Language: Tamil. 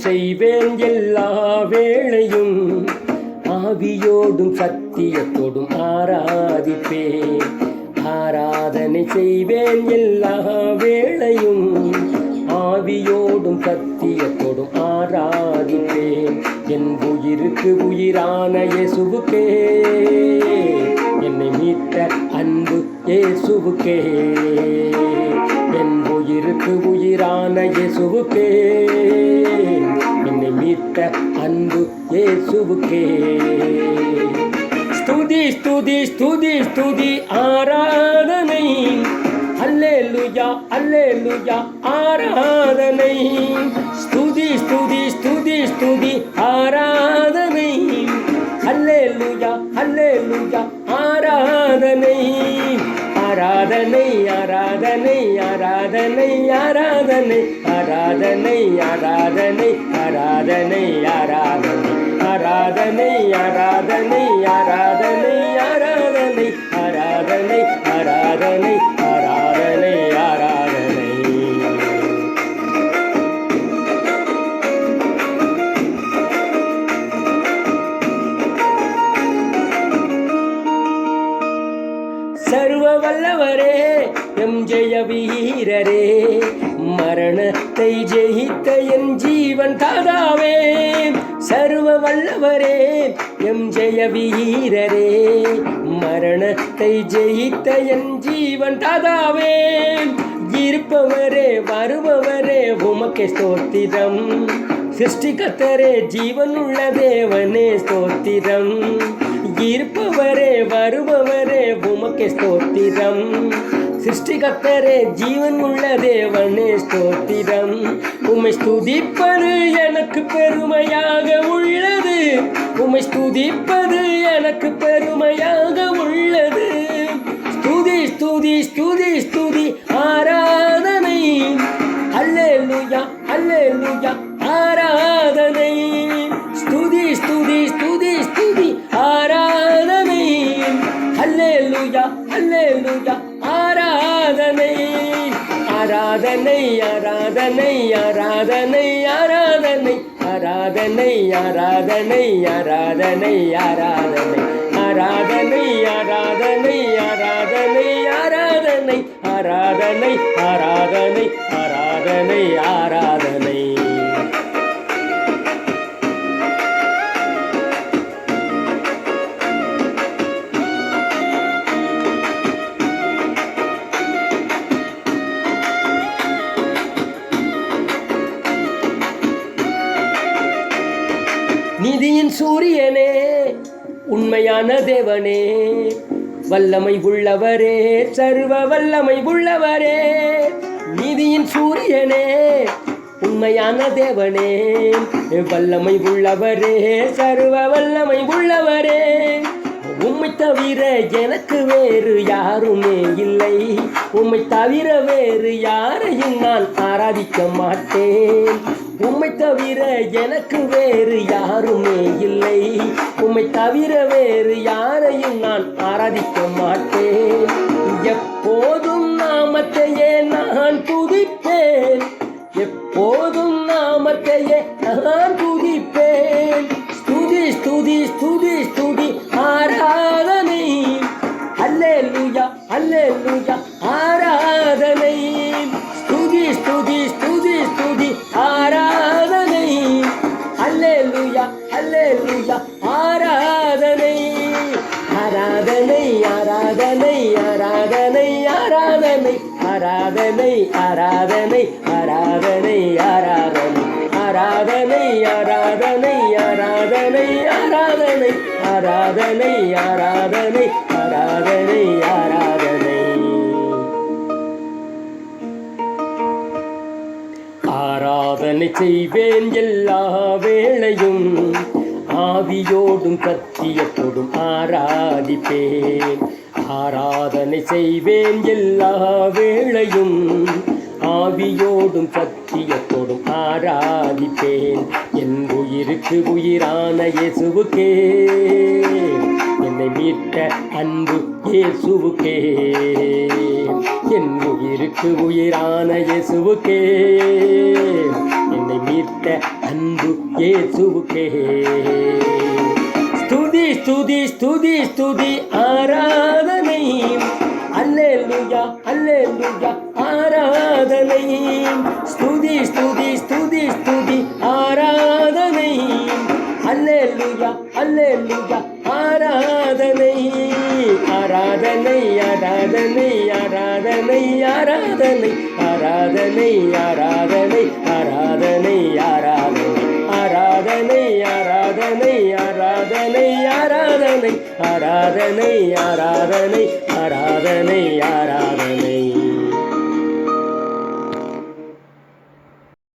செய்வேன் எல்லா வேளையும், ஆவியோடும் சத்தியத்தோடும் ஆராதிப்பேன். ஆராதனை செய்வேன் எல்லா வேளையும், ஆவியோடும் சத்தியத்தோடும் ஆராதிப்பேன். என் உயிருக்கு உயிரான இயேசுவுக்கே, என்னை மீட்ட அன்பு இயேசுவுக்கே. என் உயிருக்கு உயிரான இயேசுவுக்கே, என்னை மீட்ட அன்பு இயேசுவுக்கே. ஸ்துதி ஸ்துதி ஸ்துதி ஸ்துதி ஆராதனை, அல்லேலூயா அல்லேலூயா ஆராதனை. ஸ்துதி ஸ்துதி ஸ்துதி ஸ்துதி ஆராதனை, அல்லேலூயா அல்லேலூயா ஆராதனை. ஆராதனை ஆராதனை ஆராதனை ஆராதனை ஆராதனை ஆராதனை ஆராதனை ஆராதனை ஆராதனை ஆராதனை ஆராதனை ஆராதனை ஆராதனை ஆராதனை ஆராதனை ஆராதனை. சர்வ வல்லவரே, எம் ஜெய வீரரே, மரணத்தை ஜெயித்த என் ஜீவன் தாதாவே. சர்வ வல்லவரே, எம் ஜெய வீரரே, மரணத்தை ஜெயித்த என் ஜீவன் தாதாவே. இருப்பவரே வருபவரே உமக்கே ஸ்தோத்திரம், சிருஷ்டிகர்த்தரே ஜீவனுள்ள தேவனே ஸ்தோத்திரம். இருப்பவரே வருபவரே உமக்கே ஸ்தோத்திரம், சிருஷ்டிகர்த்தரே ஜீவன் உள்ள தேவனே ஸ்தோத்திரம். உம்மை ஸ்துதிப்பது எனக்கு பெருமையாக உள்ளது, உம்மை ஸ்துதிப்பது எனக்கு பெருமையாக உள்ளது. ஸ்துதி ஸ்துதி ஸ்துதி ஸ்துதி ஆராதனை, அல்லேலூயா அல்லேலூயா ஆராதனை. ஸ்துதி ஸ்துதி ஸ்துதி ஸ்துதி ஆராதனை, அல்லேலூயா அல்லேலூயா ஆராதனை. ஆராதனை ஆராதனை ஆராதனை ஆராதனை ஆராதனை ஆராதனை ஆராதனை ஆராதனை ஆராதனை ஆராதனை ஆராதனை ஆராதனை ஆராதனை ஆராதனை ஆராதனை ஆராதனை. நீதியின் சூரியனே, உண்மையான தேவனே, வல்லமை உள்ளவரே, சர்வ வல்லமை உள்ளவரே. நீதியின் சூரியனே, உண்மையான தேவனே, வல்லமை உள்ளவரே, சர்வ வல்லமை உள்ளவரே. உம்மை தவிர எனக்கு வேறு யாருமே இல்லை, உம்மை தவிர வேறு யாரையும் நான் ஆராதிக்க மாட்டேன். உம்மை தவிர எனக்கு வேறு யாருமே இல்லை, உம்மை தவிர வேறு யாரையும் நான் ஆராதிக்க மாட்டேன். எப்போதும் நாமத்தையே நான் துதிப்பேன், எப்போதும் நாமத்தையே நான் துதிப்பேன். ஸ்துதி ஸ்துதி ஸ்துதி ஸ்துதி ஆராதனை, அல்லேலூயா அல்லேலூயா ஆராதனை. ஸ்துதி ஸ்துதி ஸ்துதி ஸ்துதி ஆராதனை, அல்லேலூயா அல்லேலூயா ஆராதனை. ஆராதனை ஆராதனை ஆராதனை ஆராதனை ஆராதனை ஆராதனை ஆராதனை ஆராதனை ஆராதனை ஆராதனை ஆராதனை ஆராதனை ஆராதனை ஆராதனை ஆராதனை ஆராதனை. ஆராதனை செய்வேன் எல்லா வேளையும், ஆவியோடும் சத்தியத்தோடும் ஆராதிப்பேன். ஆராதனை செய்வேன் எல்லா வேளையும், ஆவியோடும் சத்தியத்தோடும் ஆராதிப்பேன். என் உயிருக்கு உயிரான இயேசுவுக்கே, என்னை மீட்ட அன்பு இயேசுவுக்கே. என் உயிருக்கு உயிரான இயேசுவுக்கே, என்னை மீட்ட அன்பு இயேசுவுக்கே. ஸ்துதி ஸ்துதி ஸ்துதி ஸ்துதி ஆராதனை, அல்லேலூயா அல்லேலூயா ஆராதனை. ஸ்துதி ஸ்துதி ஸ்துதி ஸ்துதி ஆராதனை, அல்லேலூயா அல்லேலூயா ஆராதனை. ஆராதனை ஆராதனை ஆராதனை ஆராதனை ஆராதனை ஆராதனை ஆராதனை ஆராதனை ஆராதனை ஆராதனை ஆராதனை ஆராதனை ஆராதனை ஆராதனை ஆராதனை ஆராதனை.